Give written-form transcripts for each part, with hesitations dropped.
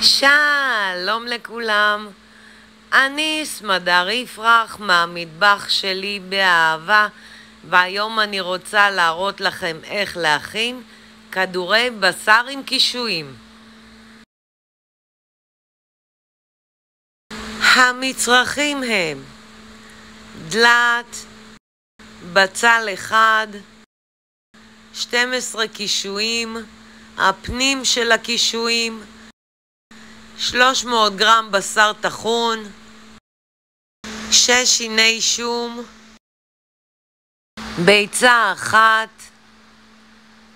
שלום לכולם, אני סמדר יפרח מהמטבח שלי באהבה, והיום אני רוצה להראות לכם איך להכין כדורי בשר עם קישואים. המצרכים הם דלת, בצל אחד, 12 קישואים, הפנים של הקישואים, 300 גרם בשר טחון, 6 שיני שום, ביצה אחת,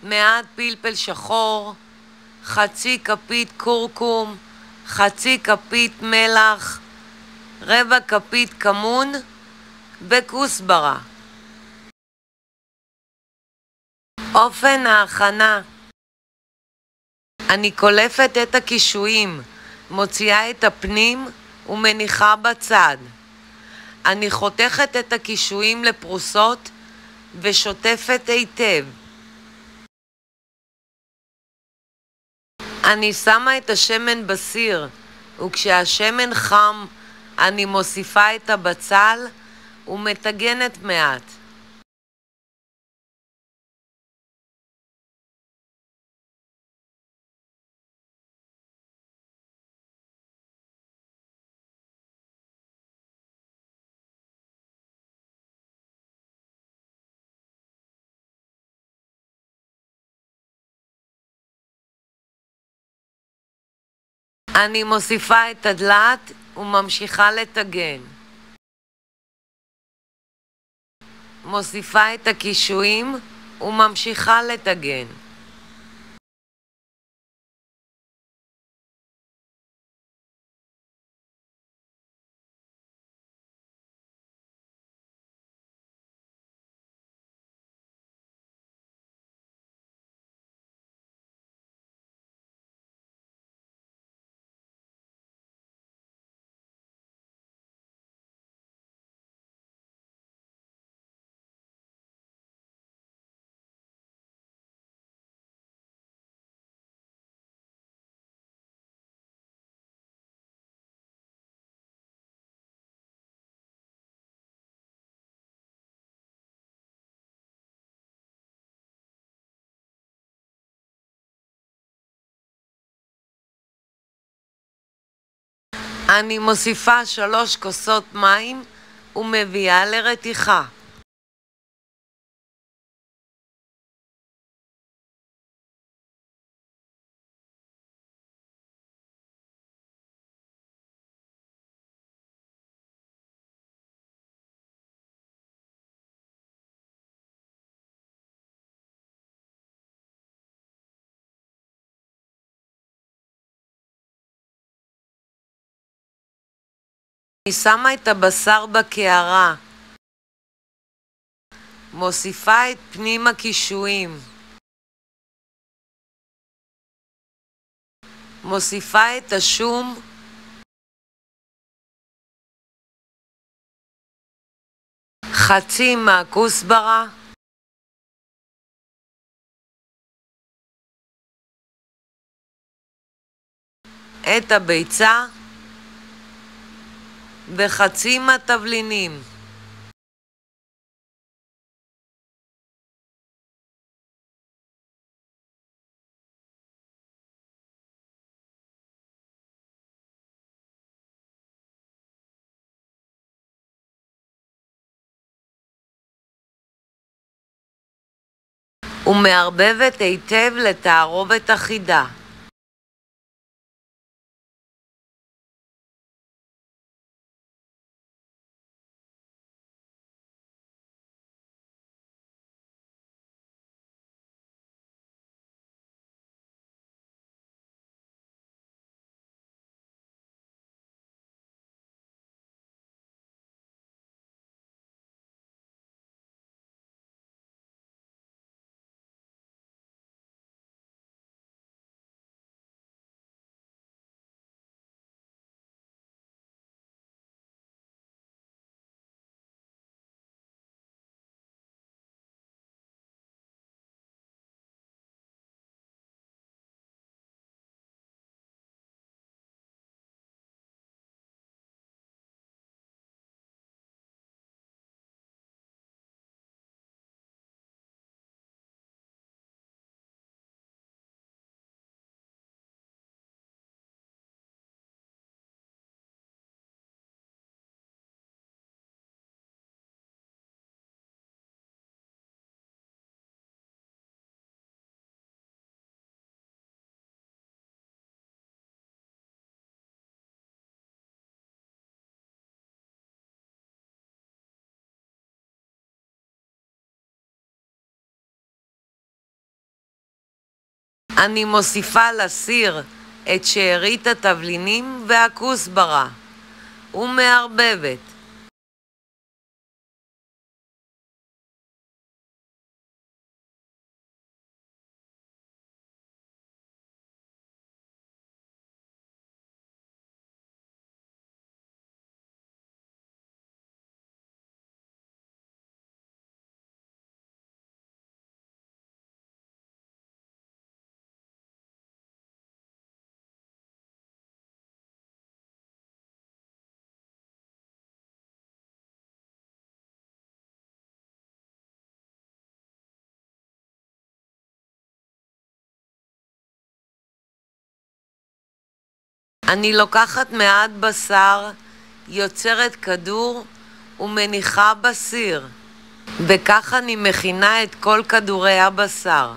מעט פלפל שחור, חצי כפית קורקום, חצי כפית מלח, רבע כפית כמון וכוסברה. אופן ההכנה: אני קולפת את הקישואים, מוציאה את הפנים ומניחה בצד. אני חותכת את הקישואים לפרוסות ושוטפת היטב. אני שמה את השמן בסיר, וכשהשמן חם אני מוסיפה את הבצל ומטגנת מעט. אני מוסיפה את הדלת וממשיכה לטגן. מוסיפה את הקישואים וממשיכה לטגן. אני מוסיפה 3 כוסות מים ומביאה לרתיחה. אני שמה את הבשר בקערה, מוסיפה את פנים הקישואים, מוסיפה את השום, חצי מהכוסברה, את הביצה וחצי מהתבלינים. ומערבבת היטב לתערובת אחידה. אני מוסיפה לסיר את שארית התבלינים והכוסברה ומערבבת. אני לוקחת מעט בשר, יוצרת כדור ומניחה בסיר, וכך אני מכינה את כל כדורי הבשר.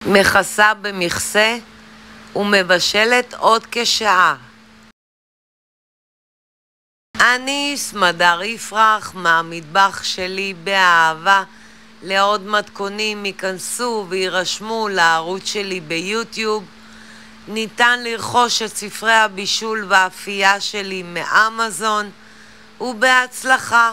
מכסה במכסה ומבשלת עוד כשעה. אני סמדר יפרח מהמטבח שלי באהבה. לעוד מתכונים ייכנסו וירשמו לערוץ שלי ביוטיוב. ניתן לרכוש את ספרי הבישול והאפייה שלי מאמזון, ובהצלחה.